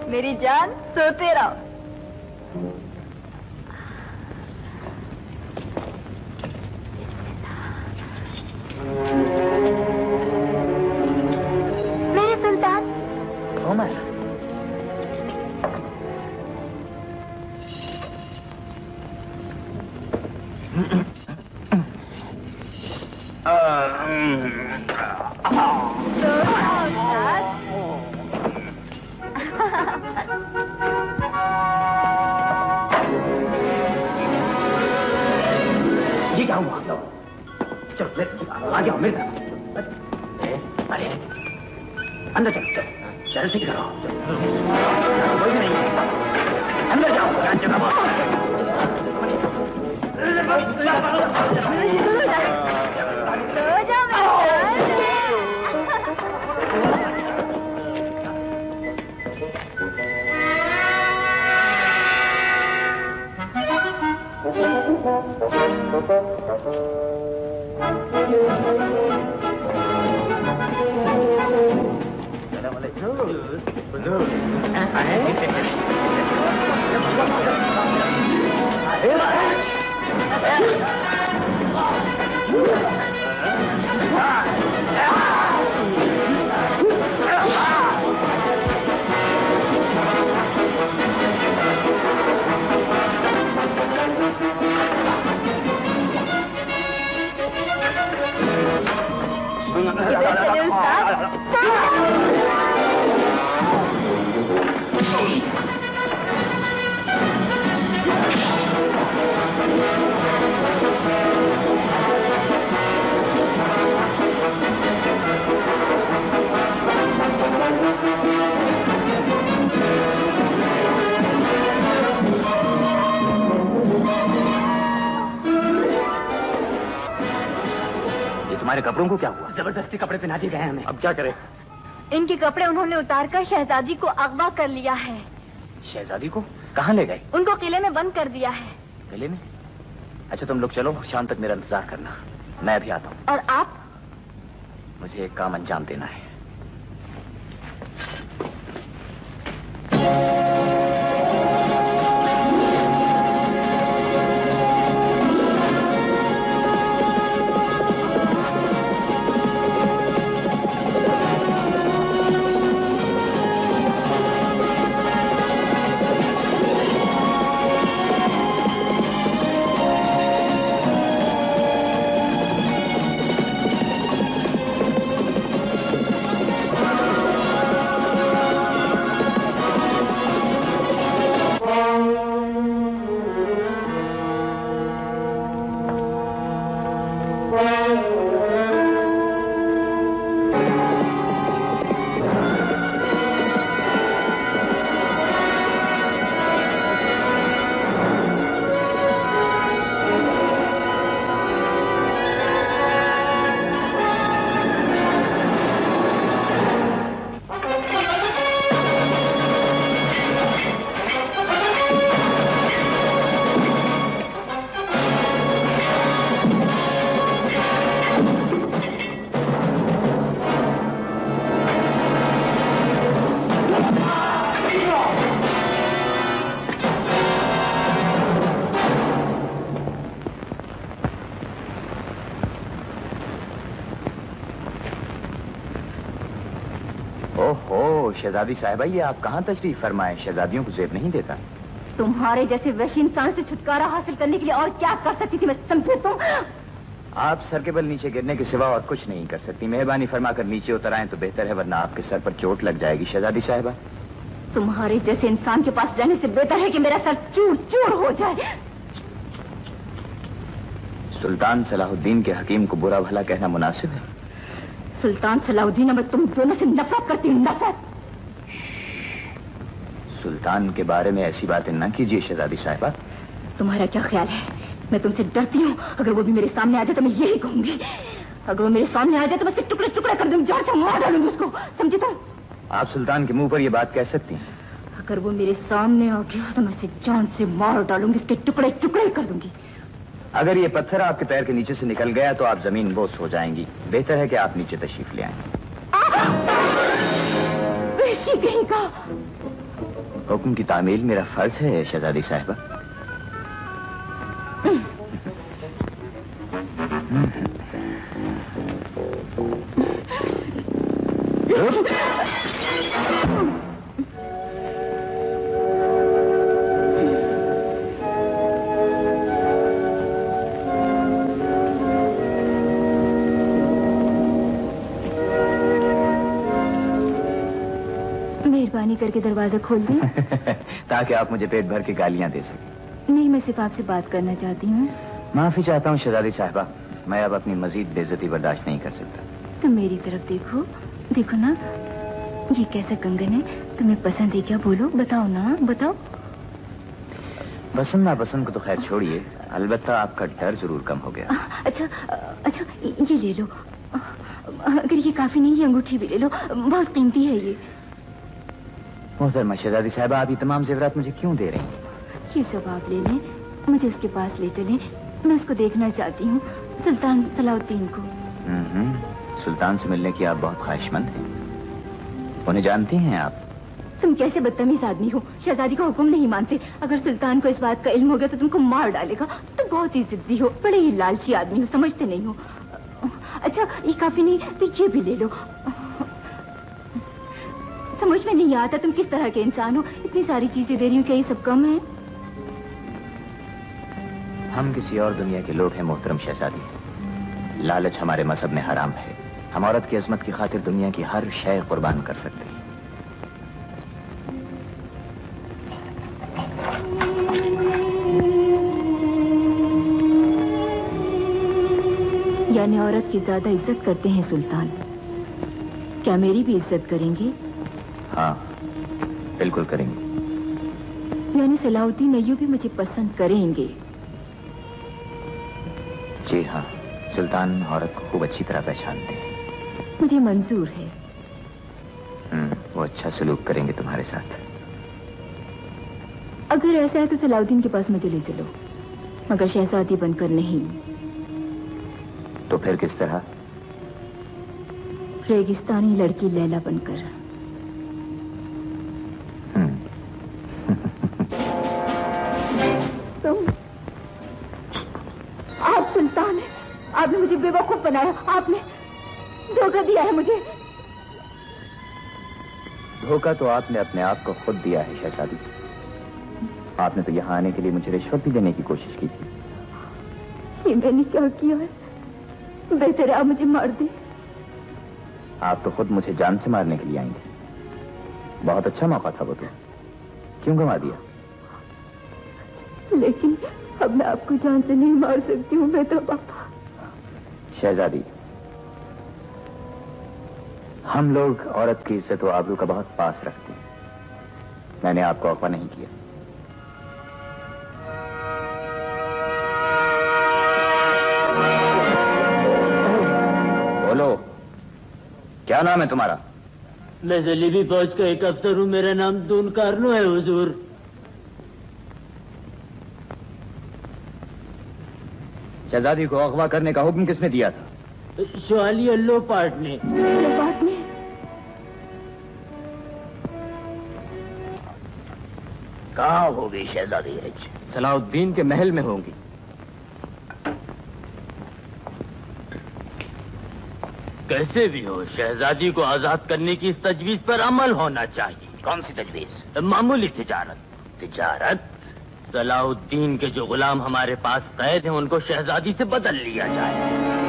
मेरी जान, सोते रहो। मेरे सुल्तान। उमर। ये क्या हुआ? चलो आगे आओ मेरे तरफ। अरे अंदर चलो चलो चल ठीक करो कोई भी नहीं अंदर जाओ तुम्हारे कपड़ों को क्या हुआ? जबरदस्ती कपड़े पहना दिए गए हैं हमें। अब क्या करें? इनके कपड़े उन्होंने उतारकर शहजादी को अगवा कर लिया है। शहजादी को कहाँ ले गए? उनको किले में बंद कर दिया है। किले में? अच्छा तुम लोग चलो, शाम तक मेरा इंतजार करना, मैं अभी आता हूँ। और आप? मुझे एक काम अंजाम देना है। शहजादी साहिबा, ये आप कहाँ तशरीफ फरमाए? शहजादियों को जेब नहीं देता। तुम्हारे जैसे वैश्य इंसान से छुटकारा हासिल करने के लिए और क्या कर सकती थी मैं, समझे तुम? आप सर के बल नीचे गिरने के सिवा और कुछ नहीं कर सकती। मेहरबानी फरमाकर नीचे उतर आए तो बेहतर है, वरना आपके सर पर चोट लग जाएगी शहजादी साहिबा। तुम्हारे जैसे इंसान के पास रहने से बेहतर है कि मेरा सर चूर चूर हो जाए। सुल्तान सलाहुद्दीन के हकीम को बुरा भला कहना मुनासिब है? सुल्तान सलाहुद्दीन, मैं तुम दोनों से नफरत करती हूँ, नफरत। सुल्तान के बारे में ऐसी बातें न कीजिए शहजादी साहिबा। तुम्हारा क्या ख्याल है? मैं तुमसे डरती हूँ। अगर वो भी मेरे सामने आ जाए तो मैं यही कहूंगी। अगर वो मेरे सामने आ जाए तो मैं उसके टुकड़े टुकड़े कर दूंगी, जड़ से मार डालूंगी उसको, समझी तुम? आप सुल्तान के मुंह पर यह बात कह सकती हैं? अगर वो मेरे सामने आ गया तो मैं उसे जान से मार डालूंगी, उसके टुकड़े टुकड़े कर दूंगी। अगर ये पत्थर आपके पैर के नीचे से निकल गया तो आप जमीन बोस हो जाएंगी। बेहतर है कि आप नीचे तशरीफ ले आएं। वैशी कहीं का। हुक्म की तामील मेरा फर्ज है शहजादी साहिबा। मेहरबानी करके दरवाजा खोल दें। ताकि आप मुझे पेट भर के गालियां दे सकें। नहीं, मैं सिर्फ आपसे बात करना चाहती हूँ। माफी चाहता हूँ शहजादी साहिबा, मैं अब अपनी मजीद बेइज्जती बर्दाश्त नहीं कर सकता। तुम मेरी तरफ देखो, देखो ना, ये कैसा कंगन है, तुम्हें पसंद है क्या? बोलो, बताओ ना, बताओ। पसंद नापसंद को तो खैर छोड़िए, अलबत्ता आपका डर जरूर कम हो गया। अच्छा अच्छा, ये ले लो। अगर ये काफी नहीं, ये अंगूठी भी ले लो, बहुत कीमती है ये। मोहतरमा शहजादी साहिबा, आप ये तमाम जेवरात मुझे क्यों दे रही हैं? ये सब आप ले लें, मुझे उसके पास ले चलें, मैं उसको देखना चाहती हूँ, सुल्तान सलाहुद्दीन को। सुल्तान से मिलने की आप बहुत ख्वाहिशमंद हैं। उन्हें जानती हैं आप? तुम कैसे बदतमीज आदमी हो, शहजादी का हुक्म नहीं मानते। अगर सुल्तान को इस बात का इल्म हो गया तो तुमको मार डालेगा। तुम बहुत ही जिद्दी हो, बड़े ही लालची आदमी हो, समझते नहीं हो। अच्छा, ये काफी नहीं तो ये भी ले लो। समझ में नहीं आता तुम किस तरह के इंसान हो, इतनी सारी चीजें दे रही हूँ, क्या ये सब कम है? हम किसी और दुनिया के लोग हैं मोहतरम शहजादी। लालच हमारे मजहब में हराम है। हम औरत की अजमत की खातिर दुनिया की हर शय कुर्बान कर सकते हैं। यानी औरत की ज्यादा इज्जत करते हैं सुल्तान। क्या मेरी भी इज्जत करेंगे? हाँ, बिल्कुल करेंगे। यानी सलाहुद्दीन अय्यूबी मुझे पसंद करेंगे? जी हाँ, सुल्तान औरत को खूब अच्छी तरह पहचानते हैं। मुझे मंजूर है। वो अच्छा सलूक करेंगे तुम्हारे साथ। अगर ऐसा है तो सलाहुद्दीन के पास मुझे ले चलो, मगर शहजादी बनकर नहीं। तो फिर किस तरह? रेगिस्तानी लड़की लैला बनकर। तुम, आप सुल्तान हैं, आपने मुझे बेवकूफ बनाया, आपने धोखा दिया है मुझे। धोखा तो आपने अपने आप को खुद दिया है शहजादी। आपने तो यहाँ आने के लिए मुझे रिश्वत भी देने की कोशिश की थी। ये मैंने क्या किया है? बेहतर है आप मुझे मार दे। आप तो खुद मुझे जान से मारने के लिए आई थी। बहुत अच्छा मौका था वो तो, क्यों गंवा दिया? लेकिन अब मैं आपको जान से नहीं मार सकती हूँ, मैं तो पापा। शहजादी, हम लोग औरत की इज्जत और आबरू का बहुत पास रखते हैं। मैंने आपको अगवा नहीं किया। बोलो, क्या नाम है तुम्हारा? मैं जलीबी फौज का एक अफसर हूँ, मेरा नाम दून कारनो है हुजूर। शहजादी को अगवा करने का हुक्म किसने दिया था? शवालिया लोपार्ट ने। लोपार्ट ने? कहाँ होगी शहजादी हिज? सलाहुद्दीन के महल में होंगी। कैसे भी हो शहजादी को आजाद करने की इस तजवीज पर अमल होना चाहिए। कौन सी तजवीज? मामूली तिजारत। तिजारत? सलाहुद्दीन के जो गुलाम हमारे पास कैद हैं उनको शहजादी से बदल लिया जाए।